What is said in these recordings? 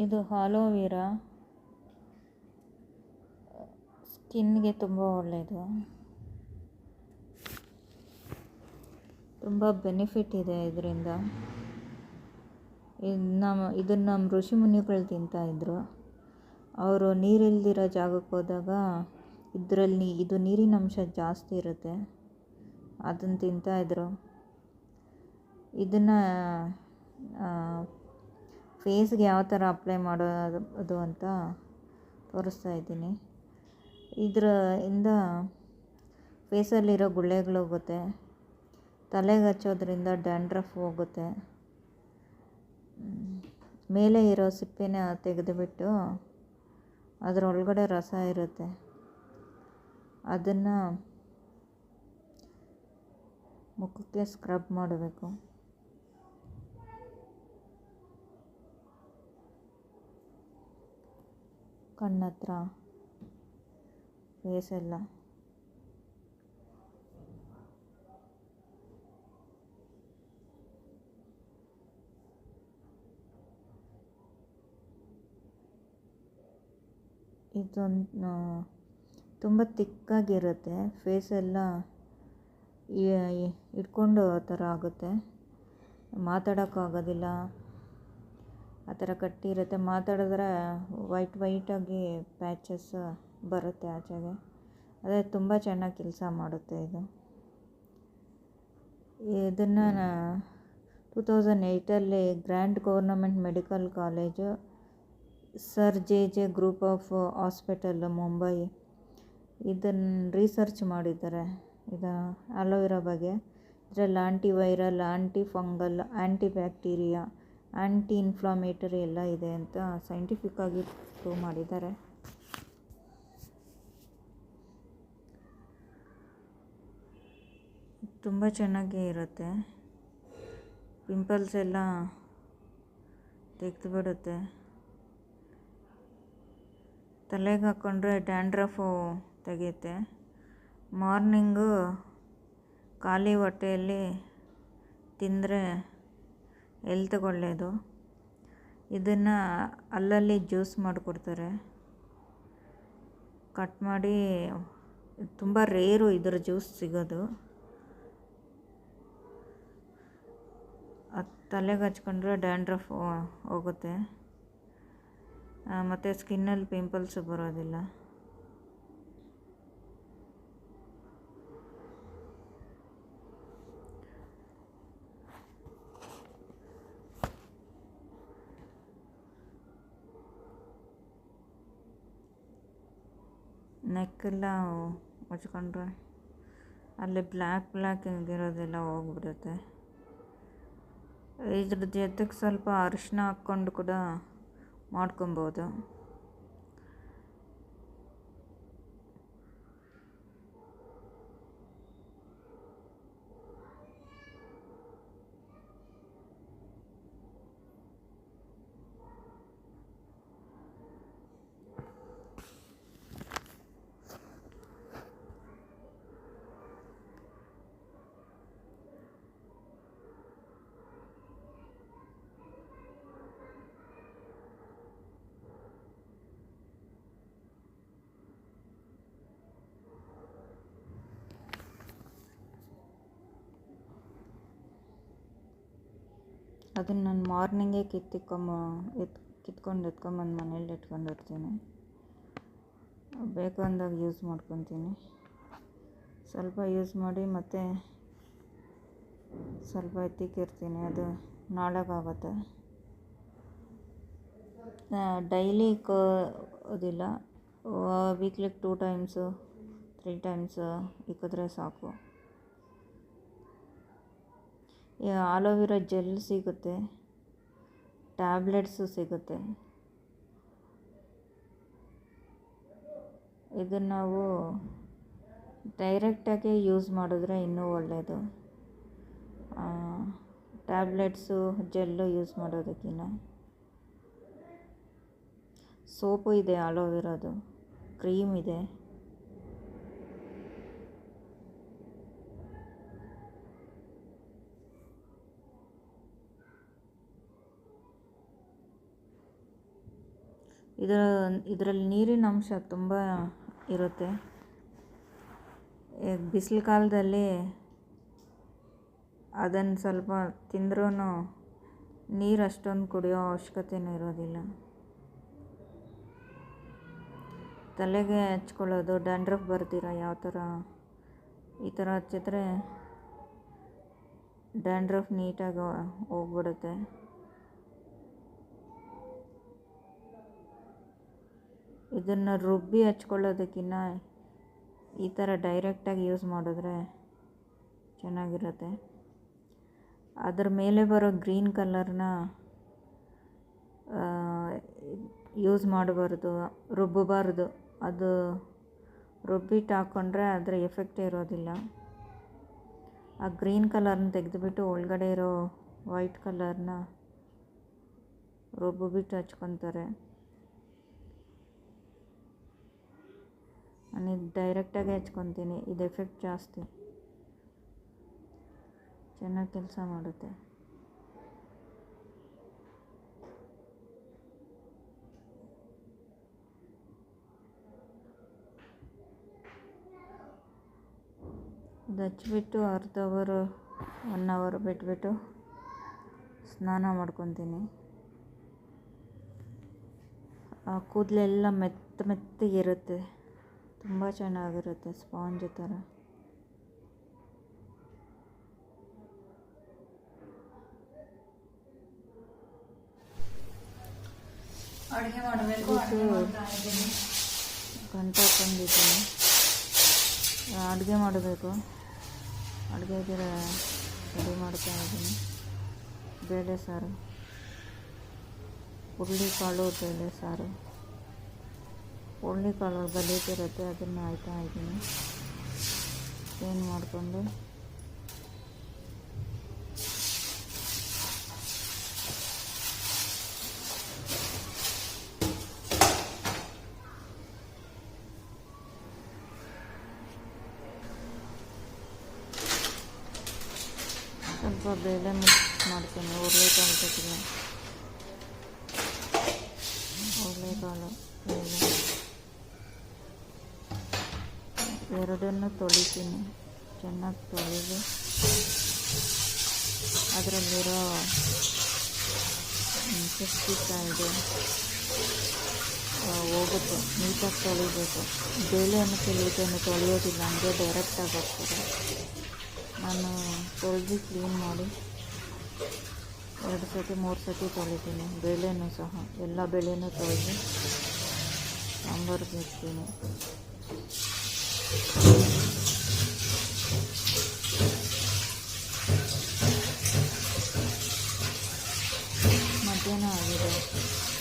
ಇದು ಆಲೋವೆರಾ ಸ್ಕಿನ್ಗೆ ತುಂಬ ಒಳ್ಳೆಯದು, ತುಂಬ ಬೆನಿಫಿಟ್ ಇದೆ ಇದರಿಂದ. ಇದನ್ನು ನಮ್ಮ ಋಷಿ ಮುನಿಗಳು ತಿಂತಾಯಿದ್ರು. ಅವರು ನೀರಿಲ್ದಿರೋ ಜಾಗಕ್ಕೆ ಹೋದಾಗ ಇದರಲ್ಲಿ ಇದು ನೀರಿನ ಅಂಶ ಜಾಸ್ತಿ ಇರುತ್ತೆ, ಅದನ್ನು ತಿಂತಾಯಿದ್ರು. ಇದನ್ನು ಫೇಸ್ಗೆ ಯಾವ ಥರ ಅಪ್ಲೈ ಮಾಡೋದು ಅಂತ ತೋರಿಸ್ತಾ ಇದ್ದೀನಿ. ಇದರಿಂದ ಫೇಸಲ್ಲಿರೋ ಗುಳ್ಳೆಗಳು ಹೋಗುತ್ತೆ, ತಲೆಗೆ ಹಚ್ಚೋದ್ರಿಂದ ಡ್ಯಾಂಡ್ರಫ್ ಹೋಗುತ್ತೆ. ಮೇಲೆ ಇರೋ ಸಿಪ್ಪೆನ ತೆಗೆದುಬಿಟ್ಟು ಅದರೊಳಗಡೆ ರಸ ಇರುತ್ತೆ, ಅದನ್ನು ಮುಖಕ್ಕೆ ಸ್ಕ್ರಬ್ ಮಾಡಬೇಕು. ಕಣ್ಣತ್ರ, ಫೇಸೆಲ್ಲ. ಇದೊಂದು ತುಂಬ ತಿಕ್ಕಾಗಿರುತ್ತೆ, ಫೇಸೆಲ್ಲ ಇಟ್ಕೊಂಡು ಥರ ಆಗುತ್ತೆ, ಮಾತಾಡೋಕ್ಕಾಗೋದಿಲ್ಲ, ಆ ಥರ ಕಟ್ಟಿರುತ್ತೆ. ಮಾತಾಡಿದ್ರೆ ವೈಟಾಗಿ ಪ್ಯಾಚಸ್ ಬರುತ್ತೆ ಆಚೆಗೆ. ಅದೇ ತುಂಬ ಚೆನ್ನಾಗಿ ಕೆಲಸ ಮಾಡುತ್ತೆ ಇದು. ಇದನ್ನು 2008 grand government medical college, sir J group of hospital, Mumbai, ಇದನ್ನು ರಿಸರ್ಚ್ ಮಾಡಿದ್ದಾರೆ ಇದು ಅಲೋವೆರಾ ಬಗ್ಗೆ. ಇದರಲ್ಲಿ ಆಂಟಿವೈರಲ್, ಆಂಟಿ ಫಂಗಲ್, ಆ್ಯಂಟಿ ಬ್ಯಾಕ್ಟೀರಿಯಾ, ಆ್ಯಂಟಿ ಇನ್ಫ್ಲಾಮೇಟರಿ ಎಲ್ಲ ಇದೆ ಅಂತ ಸೈಂಟಿಫಿಕ್ಕಾಗಿ ಪ್ರೂವ್ ಮಾಡಿದ್ದಾರೆ. ತುಂಬ ಚೆನ್ನಾಗೇ ಇರುತ್ತೆ, ಪಿಂಪಲ್ಸ್ ಎಲ್ಲ ತೆಗೆದುಬಿಡುತ್ತೆ. ತಲೆಗೆ ಹಾಕ್ಕೊಂಡ್ರೆ ಡ್ಯಾಂಡ್ರಫು ತೆಗೆಯುತ್ತೆ. ಮಾರ್ನಿಂಗು ಖಾಲಿ ಹೊಟ್ಟೆಯಲ್ಲಿ ತಿಂದರೆ ಹೆಲ್ತ್ಗೆ ಒಳ್ಳೆಯದು. ಇದನ್ನು ಅಲ್ಲಲ್ಲಿ ಜ್ಯೂಸ್ ಮಾಡಿಕೊಡ್ತಾರೆ, ಕಟ್ ಮಾಡಿ. ತುಂಬ ರೇರು ಇದರ ಜ್ಯೂಸ್ ಸಿಗೋದು. ಅದು ತಲೆಗೆ ಹಚ್ಕೊಂಡ್ರೆ ಡ್ಯಾಂಡ್ರಫ್ ಹೋಗುತ್ತೆ, ಮತ್ತು ಸ್ಕಿನ್ನಲ್ಲಿ ಪಿಂಪಲ್ಸು ಬರೋದಿಲ್ಲ. ನೆಕ್ಕೆಲ್ಲ ಮುಚ್ಕೊಂಡ್ರೆ ಅಲ್ಲಿ ಬ್ಲ್ಯಾಕ್ ಇರೋದೆಲ್ಲ ಹೋಗ್ಬಿಡುತ್ತೆ. ಇದ್ರ ಜೊತೆಗೆ ಸ್ವಲ್ಪ ಅರಿಶಿನ ಹಾಕ್ಕೊಂಡು ಕೂಡ ಮಾಡ್ಕೊಬೋದು. ಅದನ್ನು ನಾನು ಮಾರ್ನಿಂಗೇ ಕಿತ್ಕೊಂಡು ಎತ್ಕೊಂಬಂದು ಮನೇಲಿ ಇಟ್ಕೊಂಡಿರ್ತೀನಿ. ಬೇಕು ಅಂದಾಗ ಯೂಸ್ ಮಾಡ್ಕೊತೀನಿ. ಸ್ವಲ್ಪ ಯೂಸ್ ಮಾಡಿ ಮತ್ತೆ ಸ್ವಲ್ಪ ಎತ್ತಿಕ್ಕಿರ್ತೀನಿ, ಅದು ನಾಳೆಗಾಗುತ್ತೆ. ಡೈಲಿ ಇಕ್ಕೋದಿಲ್ಲ, ವೀಕ್ಲಿ 2 ಟೈಮ್ಸು 3 ಟೈಮ್ಸು ಇಕ್ಕಿದ್ರೆ ಸಾಕು. ಆಲೋವೆರಾ ಜೆಲ್ ಸಿಗುತ್ತೆ, ಟ್ಯಾಬ್ಲೆಟ್ಸು ಸಿಗುತ್ತೆ. ಇದನ್ನು ನಾವು ಡೈರೆಕ್ಟಾಗಿ ಯೂಸ್ ಮಾಡಿದ್ರೆ ಇನ್ನೂ ಒಳ್ಳೆಯದು, ಟ್ಯಾಬ್ಲೆಟ್ಸು ಜೆಲ್ಲು ಯೂಸ್ ಮಾಡೋದಕ್ಕಿಂತ. ಸೋಪು ಇದೆ, ಆಲೋವೆರಾದು ಕ್ರೀಮ್ ಇದೆ. ಇದರಲ್ಲಿ ನೀರಿನ ಅಂಶ ತುಂಬ ಇರುತ್ತೆ. ಬಿಸಿಲು ಕಾಲದಲ್ಲಿ ಅದನ್ನು ಸ್ವಲ್ಪ ತಿಂದ್ರೂ ನೀರು ಅಷ್ಟೊಂದು ಕುಡಿಯೋ ಅವಶ್ಯಕತೆಯೂ ಇರೋದಿಲ್ಲ. ತಲೆಗೆ ಹಚ್ಕೊಳ್ಳೋದು, ಡ್ಯಾಂಡ್ರಫ್ ಬರ್ದಿರ ಯಾವ ಥರ ಈ ಥರ ಹಚ್ಚಿದ್ರೆ ಡ್ಯಾಂಡ್ರಫ್ ನೀಟಾಗಿ ಹೋಗ್ಬಿಡುತ್ತೆ. ಇದನ್ನು ರುಬ್ಬಿ ಹಚ್ಕೊಳ್ಳೋದಕ್ಕಿಂತ ಈ ಥರ ಡೈರೆಕ್ಟಾಗಿ ಯೂಸ್ ಮಾಡಿದ್ರೆ ಚೆನ್ನಾಗಿರುತ್ತೆ. ಅದ್ರ ಮೇಲೆ ಬರೋ ಗ್ರೀನ್ ಕಲರ್ನ ಯೂಸ್ ಮಾಡಬಾರ್ದು, ರುಬ್ಬಬಾರ್ದು. ಅದು ರುಬ್ಬಿಟ್ಟು ಹಾಕ್ಕೊಂಡ್ರೆ ಅದರ ಎಫೆಕ್ಟೇ ಇರೋದಿಲ್ಲ. ಆ ಗ್ರೀನ್ ಕಲರ್ನ ತೆಗೆದುಬಿಟ್ಟು ಒಳಗಡೆ ಇರೋ ವೈಟ್ ಕಲರ್ನ ರುಬ್ಬಿಬಿಟ್ಟು ಹಚ್ಕೊತಾರೆ. ನಾನು ಡೈರೆಕ್ಟಾಗಿ ಹಚ್ಕೊತೀನಿ, ಇದು ಎಫೆಕ್ಟ್ ಜಾಸ್ತಿ, ಚೆನ್ನಾಗಿ ಕೆಲಸ ಮಾಡುತ್ತೆ. ಇದು ಹಚ್ಬಿಟ್ಟು ಅರ್ಧ ಅವರು 1 ಅವರ್ ಬಿಟ್ಬಿಟ್ಟು ಸ್ನಾನ ಮಾಡ್ಕೊತೀನಿ. ಆ ಕೂದಲೆಲ್ಲ ಮೆತ್ತಗಿರುತ್ತೆ, ತುಂಬ ಚೆನ್ನಾಗಿರುತ್ತೆ, ಸ್ಪಾಂಜ್ ಥರ. ಅಡುಗೆ ಮಾಡಬೇಕು, ಗಂಟೆ ಹಾಕೊಂಡಿದ್ದೀನಿ. ಅಡುಗೆ ಮಾಡಬೇಕು, ಅಡುಗೆಗೆ ರೆಡಿ ಮಾಡ್ತಾ ಇದ್ದೀನಿ. ಬೇಳೆ ಸಾರು, ಹುರುಳಿಕಾಳು ಬೇಳೆ ಸಾರು. ಹುರುಳಿಕಾಳು ಗಲೀಜಿರುತ್ತೆ, ಅದನ್ನು ಹಾಯ್ತಾ ಇದ್ದೀನಿ. ಕ್ಲೀನ್ ಮಾಡಿಕೊಂಡು ಸ್ವಲ್ಪ ಬೇಳೆ ಮಿಕ್ಸ್ ಮಾಡ್ತೀನಿ. ಹುರುಳಿಕಾಳು ತೆಗೆದು ಹುರುಳಿಕಾಳು ಬೇಳೆ ಎರಡನ್ನೂ ತೊಳಿತೀನಿ. ಚೆನ್ನಾಗಿ ತೊಳೆದು ಅದರಲ್ಲಿರೋ ಪೆಸ್ಟಿಸೈಡು ಹೋಗುತ್ತೆ, ನೀಟಾಗಿ ತೊಳಿಬೇಕು. ಬೇಳೆಯನ್ನು ಕೆಲವು ತೊಳೆಯೋದಿಲ್ಲ, ಹಂಗೆ ಡೈರೆಕ್ಟಾಗಿ ಹಾಕ್ತಾರೆ. ನಾನು ತೊಳೆದು ಕ್ಲೀನ್ ಮಾಡಿ 2 ಸತಿ 3 ಸತಿ ತೊಳಿತೀನಿ. ಬೇಳೆನೂ ಸಹ ಎಲ್ಲ ಬೇಳೆನೂ ತೊಳೆದು ಸಾಂಬಾರಿಗೆ ಇಡ್ತೀನಿ. ಮಧ್ಯಾಹ್ನ ಆಗಿದೆ,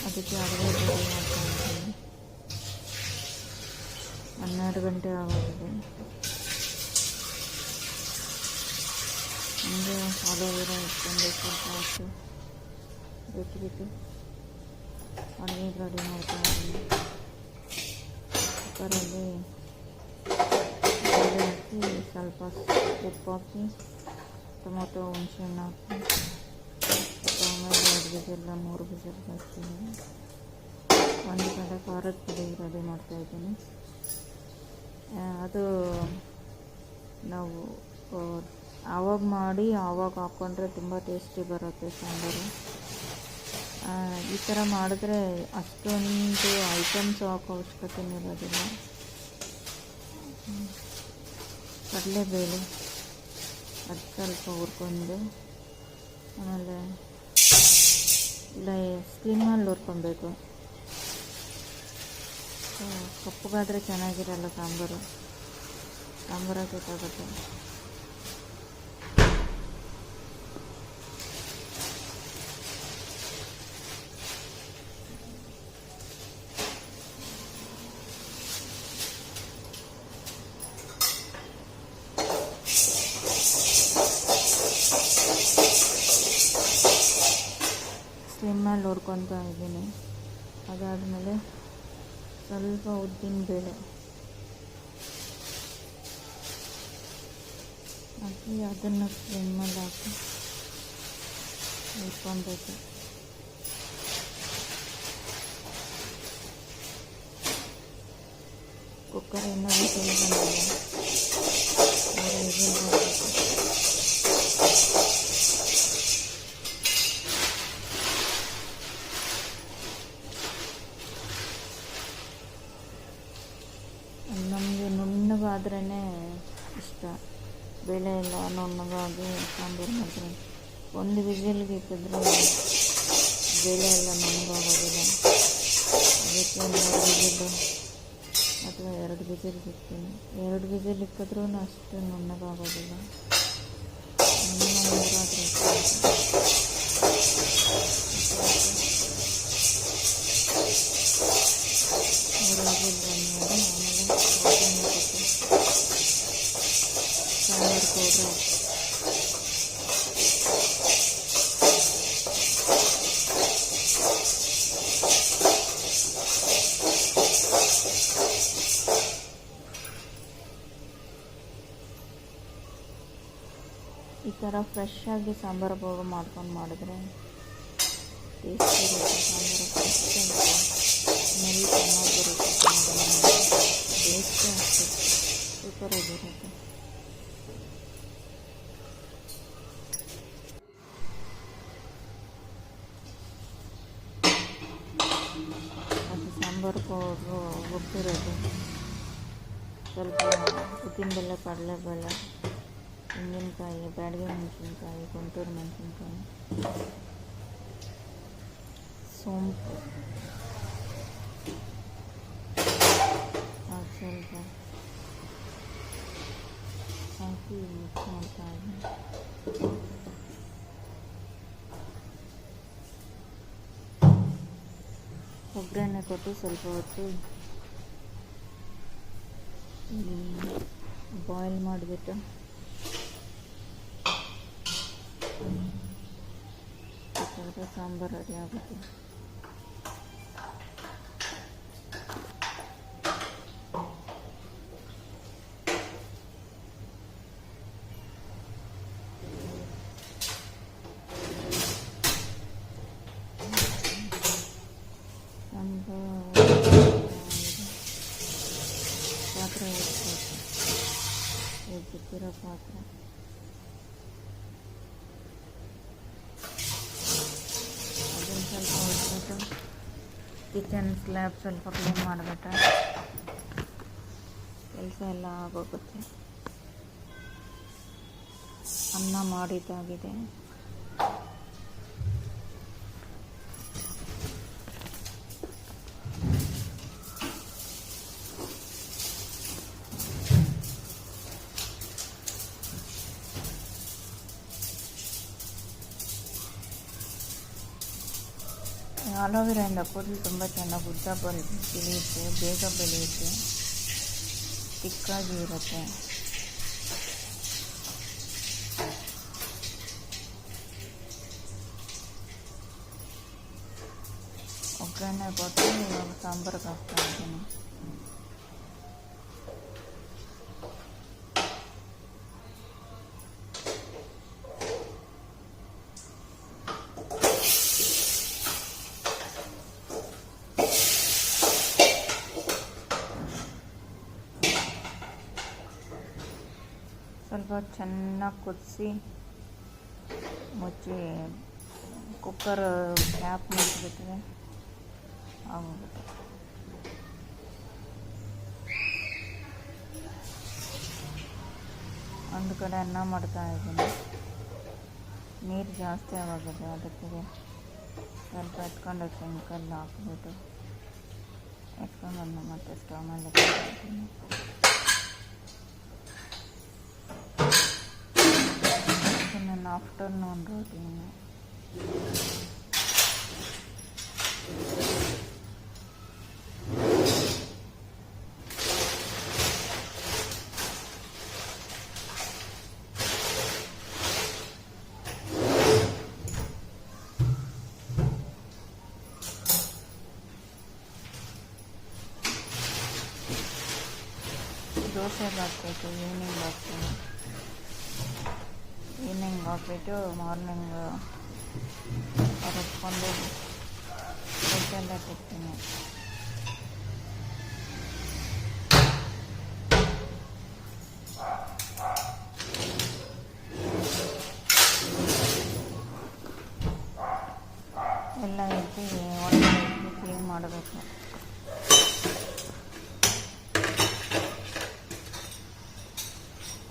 ಅದಕ್ಕೆ ಅಡುಗೆ ರೆಡಿ ಮಾಡ್ತಾಯಿದ್ದೀನಿ. 12 ಗಂಟೆ ಆಗೋಗಿದೆ. ಹಂಗೆ ಅಲೋವೆರಾ ಇಟ್ಕೊಂಡು ಸ್ವಲ್ಪ ಹೊತ್ತು ಬಿಟ್ಬಿಟ್ಟು ಅಡುಗೆ ರೆಡಿ ಮಾಡ್ತಾ ಇದ್ದೀನಿ. ಕುಕ್ಕರಲ್ಲಿ ಬೇಳೆ ಹಾಕಿ ಸ್ವಲ್ಪ ಉಪ್ಪು ಹಾಕಿ ಟೊಮೊಟೊ ಹುಣಸೆಹಣ್ಣು ಹಾಕಿ ಆಮೇಲೆ 2 ವಿಸಿಲ್ 3 ವಿಸಿಲ್ ಹಾಕ್ತೀನಿ. ಒಂದು ಕಡೆ ಖಾರದ ಪುಡಿ ರೆಡಿ ಮಾಡ್ತಾಯಿದ್ದೀನಿ. ಅದು ನಾವು ಆವಾಗ ಮಾಡಿ ಆವಾಗ ಹಾಕ್ಕೊಂಡ್ರೆ ತುಂಬ ಟೇಸ್ಟಿ ಬರುತ್ತೆ ಸಾಂಬಾರು. ಈ ಥರ ಮಾಡಿದ್ರೆ ಅಷ್ಟೊಂದು ಐಟಮ್ಸ್ ಹಾಕೋ ಅವಶ್ಯಕತೆಯೂ ಇರೋದಿಲ್ಲ. ಕಡಲೆಬೇಳೆ ಅದು ಸ್ವಲ್ಪ ಹುರ್ಕೊಂಡು ಆಮೇಲೆ ಸ್ಲಿಮ್ಮಲ್ಲಿ ಹುರ್ಕೊಬೇಕು. ಕಪ್ಪಗಾದರೆ ಚೆನ್ನಾಗಿರಲ್ಲ ಸಾಂಬಾರು ಕೆಟ್ಟಾಗುತ್ತೆ. ಸ್ಲಿಮ್ಮಲ್ಲಿ ಹುರ್ಕೊತಾ ಇದ್ದೀನಿ. ಅದಾದಮೇಲೆ ಸ್ವಲ್ಪ ಉದ್ದಿನ ಬೇಳೆ ಹಾಕಿ ಅದನ್ನು ಸ್ಲಿಮ್ಮಲ್ಲಿ ಹಾಕಿ ಹುರ್ಕೊಬೇಕು. ಕುಕ್ಕರ್ ಇನ್ನೂ ವಿಸಿಲ್ ಬಂದಿಲ್ಲ, 3 ವಿಸಿಲ್ ಬರಬೇಕು. ನಮಗೆ ನುಣ್ಣಗಾದ್ರೇ ಇಷ್ಟ, ಬೇಳೆ ಎಲ್ಲ ನುಣ್ಣಗಾಗಿ ಸಾಂಬಾರು ಮಾಡಿದ್ರೆ. 1 ವಿಸಿಲ್ಗೆ ಇಕ್ಕಿದ್ರೆ ಬೇಳೆ ಎಲ್ಲ ನುಣ್ಣಗಾಗೋದಿಲ್ಲ. ಅದಕ್ಕೆ 3 ವಿಸಿಲು ಅಥವಾ 2 ವಿಸಿಲ್ ಇಕ್ತೀನಿ. 2 ವಿಸಿಲ್ ಇಕ್ಕಿದ್ರೂ ಅಷ್ಟು ನುಣ್ಣಗಾಗೋದಿಲ್ಲ. ನುಣ್ಣಗಾದ್ರೆ ಸಾಂಬಾರು ಪೌಡ್ರ್ ಈ ಥರ ಫ್ರೆಶ್ ಆಗಿ ಸಾಂಬಾರು ಪೌಡ್ರ್ ಮಾಡ್ಕೊಂಡು ಮಾಡಿದ್ರೆ ಟೇಸ್ಟ್ ಇರುತ್ತೆ. ಸಾಂಬಾರು ಫ್ರೆಶ್ ಅಂತ ಸ್ಮೆಲ್ ಚೆನ್ನಾಗಿ ಬರುತ್ತೆ. ಟೇಸ್ಟೇ ಅಷ್ಟೇ ಸೂಪರಾಗಿರುತ್ತೆ. ಮತ್ತು ಸಾಂಬಾರು ಪೌಡ್ರು ರುಬ್ಬಿರೋದು ಸ್ವಲ್ಪ ಉದ್ದಿನಬೇಳೆ, ಕಡಲೆಬೇಳೆ, ತೆಂಗಿನಕಾಯಿ, ಬ್ಯಾಡಗಿ ಮೆಣಸಿನ್ಕಾಯಿ, ಗುಂಟೂರು ಮೆಣಸಿನ್ಕಾಯಿ, ಸೋಂಪು ಸ್ವಲ್ಪ ಹಾಕಿ ಮಿಕ್ಸ್ ಮಾಡ್ತಾ ಇದ್ದೀನಿ. ಒಗ್ಗರಣೆ ಕೊಟ್ಟು ಸ್ವಲ್ಪ ಹೊತ್ತು ಬಾಯ್ಲ್ ಮಾಡಿಬಿಟ್ಟು ಸಾಂಬಾರು ರೆಡಿ ಆಗುತ್ತೆ. ಪಾತ್ರೆ ಎತ್ತಿರೋ ಪಾತ್ರೆ ಅದನ್ನು ಸ್ವಲ್ಪ ಹೊಡ್ಬಿಟ್ಟು ಕಿಚನ್ ಸ್ಲ್ಯಾಬ್ ಸ್ವಲ್ಪ ಕ್ಲೀನ್ ಮಾಡಿಬಿಟ್ರೆ ಕೆಲಸ ಎಲ್ಲ ಆಗೋಗುತ್ತೆ. ಅನ್ನ ಮಾಡಿದ್ದಾಗಿದೆ. ಆಲೋವೆರಾಯಿಂದ ಕೂದಲು ತುಂಬ ಚೆನ್ನಾಗಿ ಉದ್ದ ಬೆಳೆಯುತ್ತೆ, ಬೇಗ ಬೆಳೆಯುತ್ತೆ, ತಿಕ್ಕಾಗಿ ಇರುತ್ತೆ. ಒಗ್ಗರಣೆ ಕೊಟ್ಟು ಇವಾಗ ಸಾಂಬಾರಿಗೆ ಹಾಕ್ತಾ ಇದ್ದೀನಿ. ಸ್ವಲ್ಪ ಚೆನ್ನಾಗಿ ಕುದಿಸಿ ಮುಚ್ಚಿ ಕುಕ್ಕರ್ ಕ್ಯಾಪ್ ಮುಚ್ಚಿಬಿಟ್ರೆ ಆಗೋಗುತ್ತೆ. ಒಂದು ಕಡೆ ಅನ್ನ ಮಾಡ್ತಾ ಇದ್ದೀನಿ, ನೀರು ಜಾಸ್ತಿ ಆಗೋಗಿದೆ. ಅದಕ್ಕೆ ಸ್ವಲ್ಪ ಎತ್ಕೊಂಡು ಸಿಂಕಲ್ಲಿ ಹಾಕ್ಬಿಟ್ಟು ಎತ್ಕೊಂಡು ಬಂದು ಮತ್ತೆ ಸ್ಟವ್ ಮೇಲೆ ಇಟ್ಕೊಳ್ತೀನಿ. ನನ್ನ ಆಫ್ಟರ್ನೂನ್ ರೂಟೀನ್. ದೋಸೆಗೆ ಹಾಕ್ಬೇಕು, ಈವ್ನಿಂಗ್ ಹಾಕ್ತೀನಿ. ಈವ್ನಿಂಗ್ ಹಾಕ್ಬಿಟ್ಟು ಮಾರ್ನಿಂಗ್ ರುಬ್ಕೊಂಡು ರೊಟ್ಟೆಲ್ಲ ತಿಕ್ತೀನಿ. ಎಲ್ಲ ಎತ್ತಿ ಒಳಗಡೆ ಇಟ್ಟು ಕ್ಲೀನ್ ಮಾಡಬೇಕು.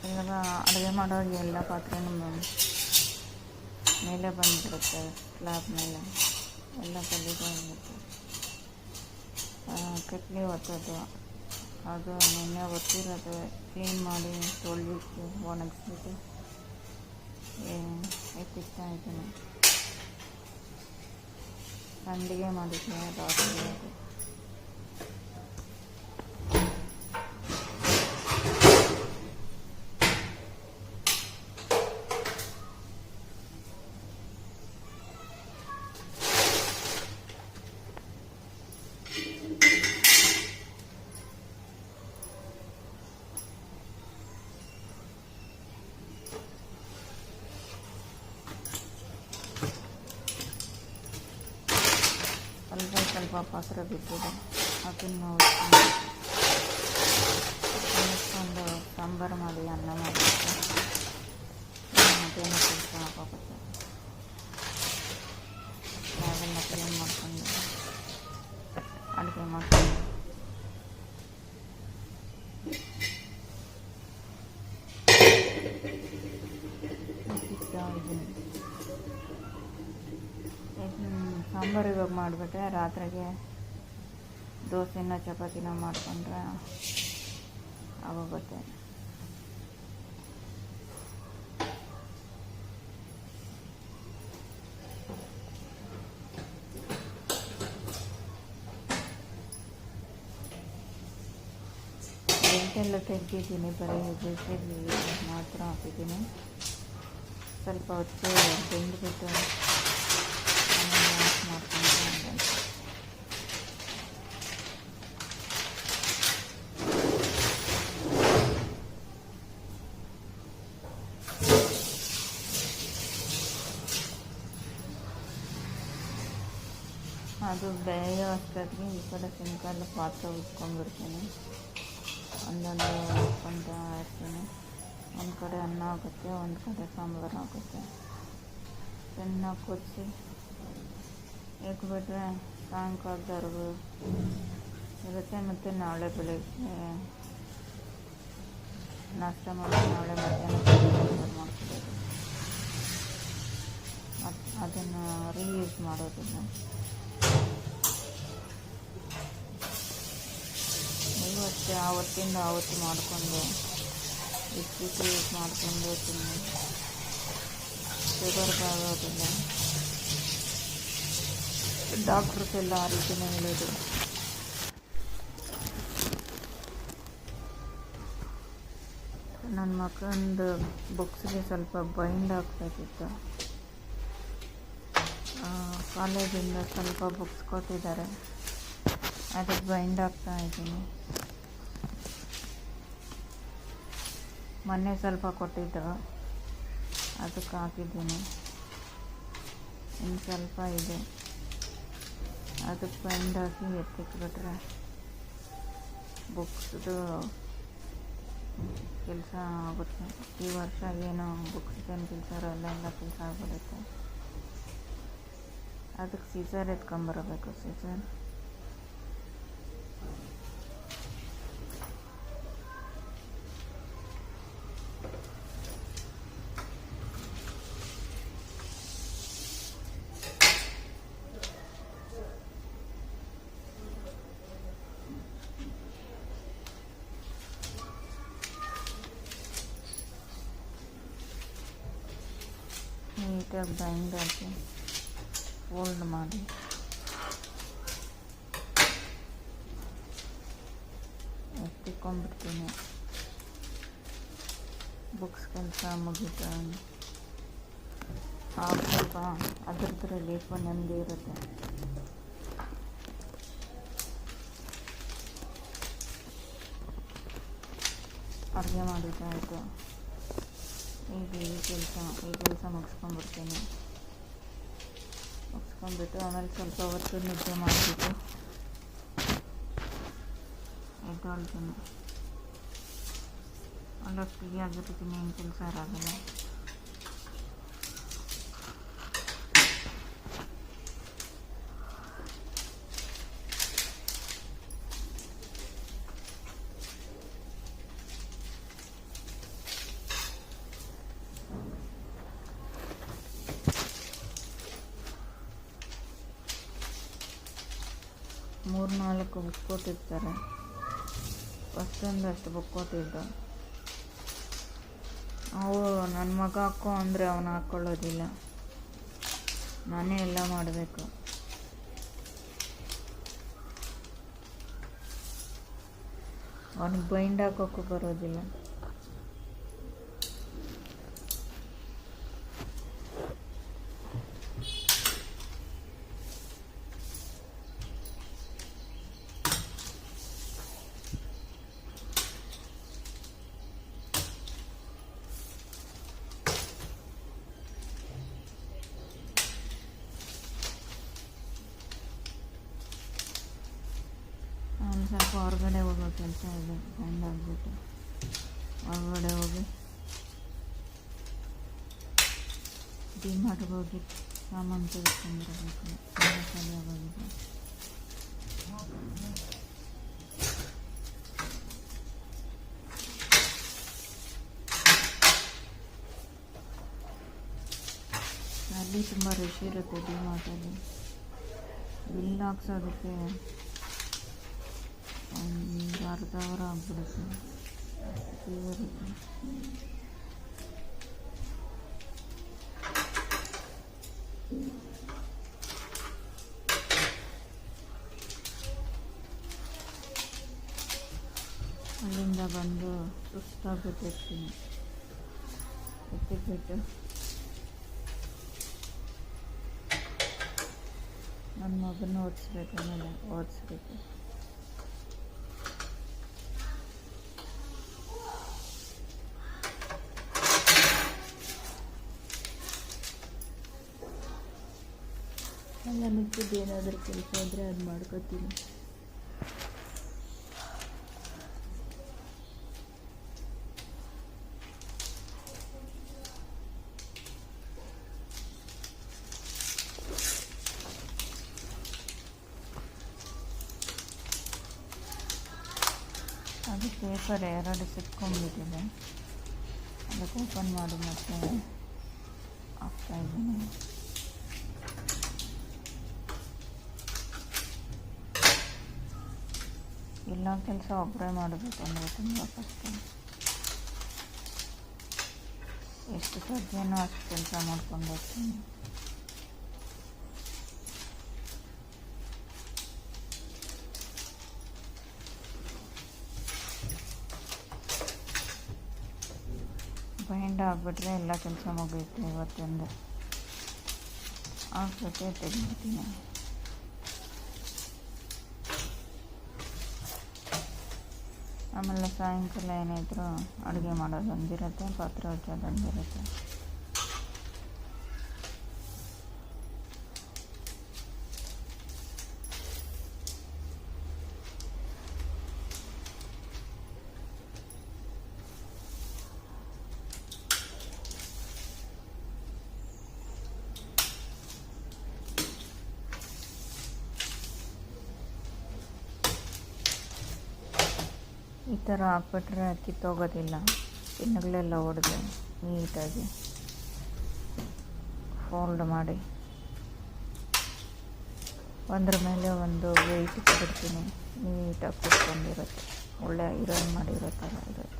ಇವಾಗ ಅಡುಗೆ ಮಾಡೋವಾಗ ಎಲ್ಲ ಪಾತ್ರೆನೂ ಮೇಲೆ ಬಂದುಬಿಡುತ್ತೆ, ಸ್ಲ್ಯಾಬ್ ಮೇಲೆ ಎಲ್ಲ ಗಲೀಜಾಗಿರುತ್ತೆ. ಕೆಟ್ಲಿ ಒತ್ತೋದು, ಅದು ನಿನ್ನೆ ಒತ್ತಿರೋದು ಕ್ಲೀನ್ ಮಾಡಿ ತೊಳೆದಿಟ್ಟು ಒಣಗಿಸ್ಬಿಟ್ಟು ಎತ್ತಿಸ್ತಾ ಇದ್ದೀನಿ. ಸಂಡಿಗೆ ಮಾಡಿದ್ದೆ ರಾತ್ರಿ. ಅದು ಸ್ವಲ್ಪ ಪಾತ್ರೆ ಬಿದ್ದಿದೆ, ಅದನ್ನು ಒಂದು ಸಾಂಬಾರು ಮಾಡಿ ಅನ್ನ ಮಾಡಬೇಕು. ಮತ್ತೇನು ಕೆಲಸ ಆಗೋಗುತ್ತೆ. ಅದನ್ನು ಕ್ಲೀನ್ ಮಾಡ್ಕೊಂಡು ಅಡುಗೆ ಮಾಡ್ಕೊಂಡು ಸಾಂಬಾರು ಇವಾಗ ಮಾಡಿಬಿಟ್ರೆ ರಾತ್ರಿಗೆ ದೋಸೆನ ಚಪಾತಿನ ಮಾಡಿಕೊಂಡ್ರೆ ಆಗೋಗುತ್ತೆ. ಬೆಲ್ಟೆಲ್ಲ ತೆಗೆದಿದ್ದೀನಿ, ಬರೀ ಬಿಸಿಲು ಮಾತ್ರ ಹಾಕಿದ್ದೀನಿ. ಸ್ವಲ್ಪ ಹೊತ್ತು ಬೆಂದ್ಬಿಟ್ಟು ಮಾಡ್ಕೊಂಡು ಅದು ಬೇಯೋ ಅಷ್ಟೊತ್ತಿಗೆ ಈ ಕಡೆ ಸಿಂಕಲ್ಲಿ ಪಾತ್ರೆ ಉಜ್ಕೊಂಡ್ಬಿಡ್ತೀನಿ. ಒಂದೊಂದು ಉಜ್ಕೊಳ್ತಾ ಇರ್ತೀನಿ. ಒಂದು ಕಡೆ ಅನ್ನ ಆಗುತ್ತೆ, ಒಂದು ಕಡೆ ಸಾಂಬಾರು ಆಗುತ್ತೆ. ಚೆನ್ನಾಗಿ ಕೊಚ್ಚಿ ಇಟ್ಬಿಟ್ರೆ ಸಾಯಂಕಾಲದವರೆಗೂ ಇರುತ್ತೆ. ಮತ್ತು ನಾಳೆ ಬೆಳಗ್ಗೆ ನಾಷ್ಟ ಮಾಡಿ ನಾಳೆ ಮಧ್ಯಾಹ್ನ ಮಾಡ್ಕೊಬೋದು. ಅದನ್ನು ರೀಯೂಸ್ ಮಾಡೋದಿಲ್ಲ. ಇವತ್ತು ಆವತ್ತಿಂದ ಆವತ್ತು ಮಾಡಿಕೊಂಡು ಇಷ್ಟು ಯೂಸ್ ಮಾಡಿಕೊಂಡು ತಿನ್ನಿ. ಶುಗರ್ಗಾಗೋದಿಲ್ಲ. ಡಾಕ್ಟ್ರಸ್ ಎಲ್ಲ ಆ ರೀತಿಯೇ ಹೇಳೋದು. ನನ್ನ ಮಕ್ಕಂದು ಬುಕ್ಸ್ಗೆ ಸ್ವಲ್ಪ ಬೈಂಡ್ ಆಗ್ಬೇಕಿತ್ತು. ಕಾಲೇಜಿಂದ ಸ್ವಲ್ಪ ಬುಕ್ಸ್ ಕೊಟ್ಟಿದ್ದಾರೆ, ಅದಕ್ಕೆ ಬೈಂಡ್ ಆಗ್ತಾ ಇದ್ದೀನಿ. ಮೊನ್ನೆ ಸ್ವಲ್ಪ ಕೊಟ್ಟಿದ್ದು, ಅದಕ್ಕೆ ಹಾಕಿದ್ದೀನಿ. ಇನ್ನು ಸ್ವಲ್ಪ ಇದೆ, ಅದಕ್ಕೆ ಬೈಂಡ್ ಹಾಕಿ ಎತ್ತಿಕ್ಬಿಟ್ರೆ ಬುಕ್ಸ್ದು ಕೆಲಸ ಆಗುತ್ತೆ. ಈ ವರ್ಷ ಏನು ಬುಕ್ಸ್ದೇನು ಕೆಲಸ ಇರೋಲ್ಲ, ಎಲ್ಲ ಕೆಲಸ ಆಗ್ಬಿಡುತ್ತೆ. ಅದಕ್ಕೆ ಸೀಸರ್ ಎತ್ಕೊಂಬರಬೇಕು. ಸೀಸರ್ ನೀಟಾಗಿ ಬೈಂಡ್ ಹಾಕಿ ಫೋಲ್ಡ್ ಮಾಡಿ ಎತ್ತಿಕೊಂಡ್ಬಿಡ್ತೀನಿ. ಬುಕ್ಸ್ ಕೆಲಸ ಮುಗಿತು. ಆಗ ಸ್ವಲ್ಪ ಅದ್ರದ್ದು ರಿಲೀಫ್ ನೆಮ್ಮದಿ ಇರುತ್ತೆ. ಅಡುಗೆ ಮಾಡಿದ್ದಾಯಿತು. ಈಗ ಈ ಕೆಲಸ ಮುಗಿಸ್ಕೊಂಡ್ಬಿಡ್ತೀನಿ. ಮುಗಿಸ್ಕೊಂಡ್ಬಿಟ್ಟು ಆಮೇಲೆ ಸ್ವಲ್ಪ ಹೊತ್ತು ನಿದ್ದೆ ಮಾಡಿಬಿಟ್ಟು ಎದ್ದೊಳ್ತೀನಿ. ಒಳ್ಳೆ ಫ್ರೀ ಆಗಿರ್ತೀನಿ, ಏನು ಕೆಲಸ ಇರೋದಿಲ್ಲ. 3-4 ಬುಕ್ ಕೊಟ್ಟಿರ್ತಾರೆ. ಫಸ್ಟೊಂದಷ್ಟು ಬುಕ್ ಕೊಟ್ಟಿದ್ದು, ಅವು ನನ್ನ ಮಗ ಹಾಕೋ ಅಂದರೆ ಅವನು ಹಾಕ್ಕೊಳ್ಳೋದಿಲ್ಲ, ನಾನೇ ಎಲ್ಲ ಮಾಡಬೇಕು. ಅವನಿಗೆ ಬೈಂಡ್ ಹಾಕೋಕ್ಕೂ ಬರೋದಿಲ್ಲ. ಅವನು ಸ್ವಲ್ಪ ಹೊರಗಡೆ ಹೋಗೋ ಕೆಲಸ ಇದೆ, ಬೈಂಡ್ ಆಗಿಬಿಟ್ಟು ಹೊರಗಡೆ ಹೋಗಿ ಡಿಮಾರ್ಟ್ಗೆ ಹೋಗಿ ಸಾಮಾನು ತೆಗೆದುಕೊಂಡಿರಬೇಕು. ತುಂಬ ಖಾಲಿ ಆಗೋಗಿದೆ. ಅಲ್ಲಿ ತುಂಬ ರಶ್ ಇರುತ್ತೆ ಡಿಮಾರ್ಟಲ್ಲಿ. ಬಿಲ್ ಹಾಕ್ಸೋದಕ್ಕೆ ಒಂದು ಅರ್ಧ ಅವರ್ ಆಗಿಬಿಡುತ್ತೆ. ಇರುತ್ತೆ. ಅಲ್ಲಿಂದ ಬಂದು ಸುಸ್ತಾಗ್ಬಿಟ್ಟಿರ್ತೀನಿ. ಎತ್ತಿಬಿಟ್ಟು ನನ್ನ ಮಗನ ಓದಿಸ್ಬೇಕು, ಆಮೇಲೆ ಓದಿಸ್ಬೇಕು. ಎಲ್ಲ ಮಿಕ್ಕಿದ್ದು ಏನಾದರೂ ಕೆಲಸ ಇದ್ದರೆ ಅದು ಮಾಡ್ಕೋತೀನಿ. ಅದು ಪೇಪರ್ 2 ಸಿಕ್ಕೊಂಡ್ಬಿಟ್ಟಿದೆ, ಅದಕ್ಕೆ ಓಪನ್ ಮಾಡಿ ಮತ್ತೆ ಹಾಕ್ತಾಯಿದ್ದೀನಿ. ಎಲ್ಲ ಕೆಲಸ ಒಬ್ಬರೇ ಮಾಡಬೇಕು ಅಂದರೆ ತುಂಬ ಕಷ್ಟ. ಎಷ್ಟು ಸಾಧ್ಯನೋ ಅಷ್ಟು ಕೆಲಸ ಮಾಡ್ಕೊಂಡು ಹೋಗ್ತೀನಿ. ಬೈಂಡ್ ಆಗಿಬಿಟ್ರೆ ಎಲ್ಲ ಕೆಲಸ ಮುಗಿಯುತ್ತೆ. ಇವತ್ತಿಂದ ಆಗ್ಬಿಟ್ಟೆ ತೆಗಿತೀನಿ. ಆಮೇಲೆ ಸಾಯಂಕಾಲ ಏನಿದ್ರು ಅಡುಗೆ ಮಾಡೋದೊಂದಿರುತ್ತೆ, ಪಾತ್ರೆ ಹಚ್ಚೋದೊಂದಿರುತ್ತೆ. ಈ ಥರ ಹಾಕ್ಬಿಟ್ರೆ ಕಿತ್ತೋಗೋದಿಲ್ಲ. ಪಿನ್ನುಗಳೆಲ್ಲ ಹೊಡೆದು ನೀಟಾಗಿ ಫೋಲ್ಡ್ ಮಾಡಿ ಒಂದ್ರ ಮೇಲೆ ಒಂದು ವೆಯ್ಟ್ ಬಿಡ್ತೀನಿ. ನೀಟಾಗಿ ಕುತ್ಕೊಂಡಿರುತ್ತೆ, ಒಳ್ಳೆ ಐರನ್ ಮಾಡಿರೋ ಥರ ಇರುತ್ತೆ.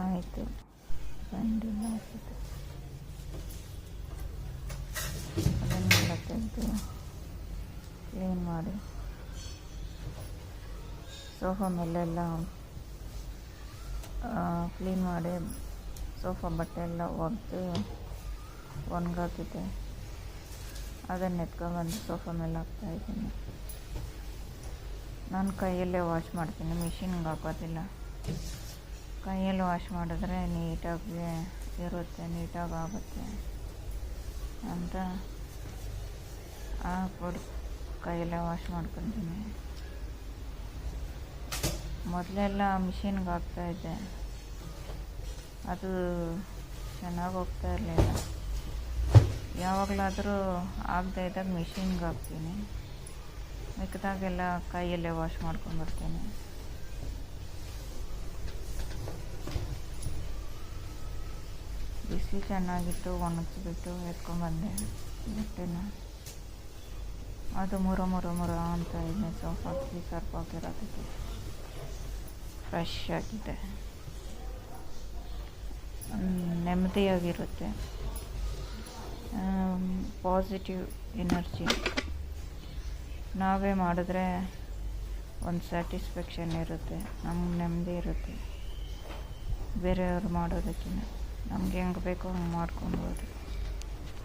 ಆಯಿತು, ಬೈಂಡಿಂಗ್ ಹಾಕಿತ್ತು. ಅದನ್ನೆಲ್ಲ ತೆಗೆದು ಕ್ಲೀನ್ ಮಾಡಿ ಸೋಫಾ ಮೇಲೆಲ್ಲ ಕ್ಲೀನ್ ಮಾಡಿ ಸೋಫಾ ಬಟ್ಟೆ ಎಲ್ಲ ಒಗೆದು ಒಣಗಾಕಿದ್ದೆ. ಅದನ್ನು ಎತ್ಕೊಂಡ್ಬಂದು ಸೋಫಾ ಮೇಲೆ ಹಾಕ್ತಾಯಿದ್ದೀನಿ. ನಾನು ಕೈಯಲ್ಲೇ ವಾಶ್ ಮಾಡ್ತೀನಿ, ಮಿಷಿನ್ಗೆ ಹಾಕೋದಿಲ್ಲ. ಕೈಯಲ್ಲಿ ವಾಶ್ ಮಾಡಿದ್ರೆ ನೀಟಾಗಿ ಇರುತ್ತೆ, ನೀಟಾಗಿ ಆಗುತ್ತೆ ಅಂತ ಹಾಕ್ಬಿಟ್ಟು ಕೈಯಲ್ಲೇ ವಾಶ್ ಮಾಡ್ಕೊತೀನಿ. ಮೊದಲೆಲ್ಲ ಮಿಷಿನ್ಗೆ ಹಾಕ್ತಾಯಿದ್ದೆ, ಅದು ಚೆನ್ನಾಗಿ ಹೋಗ್ತಾ ಇರಲಿಲ್ಲ. ಯಾವಾಗಲಾದರೂ ಆಗದೇ ಇದ್ದಾಗ ಮಿಷಿನ್ಗೆ ಹಾಕ್ತೀನಿ, ಮಿಕ್ಕಿದಾಗೆಲ್ಲ ಕೈಯಲ್ಲೇ ವಾಶ್ ಮಾಡ್ಕೊಂಡ್ಬರ್ತೀನಿ. ಬಿಸಿ ಚೆನ್ನಾಗಿತ್ತು, ಒಣಗಿಸ್ಬಿಟ್ಟು ಎತ್ಕೊಂಡ್ಬಂದೆ ಬಟ್ಟೆನ. ಅದು ಮುರ ಅಂತ ಇದೆ ಸೋಫಾಗೆ ಸರ್ಪಾಗಿರೋದಕ್ಕೆ ಫ್ರೆಶ್ ಆಗಿದೆ, ನೆಮ್ಮದಿಯಾಗಿರುತ್ತೆ, ಪಾಸಿಟಿವ್ ಎನರ್ಜಿ. ನಾವೇ ಮಾಡಿದ್ರೆ ಒಂದು ಸ್ಯಾಟಿಸ್ಫ್ಯಾಕ್ಷನ್ ಇರುತ್ತೆ, ನಮ್ಗೆ ನೆಮ್ಮದಿ ಇರುತ್ತೆ. ಬೇರೆಯವ್ರು ಮಾಡೋದಕ್ಕಿಂತ ನಮ್ಗೆ ಹೆಂಗೆ ಬೇಕೋ ಹಂಗೆ ಮಾಡ್ಕೊಬೋದು.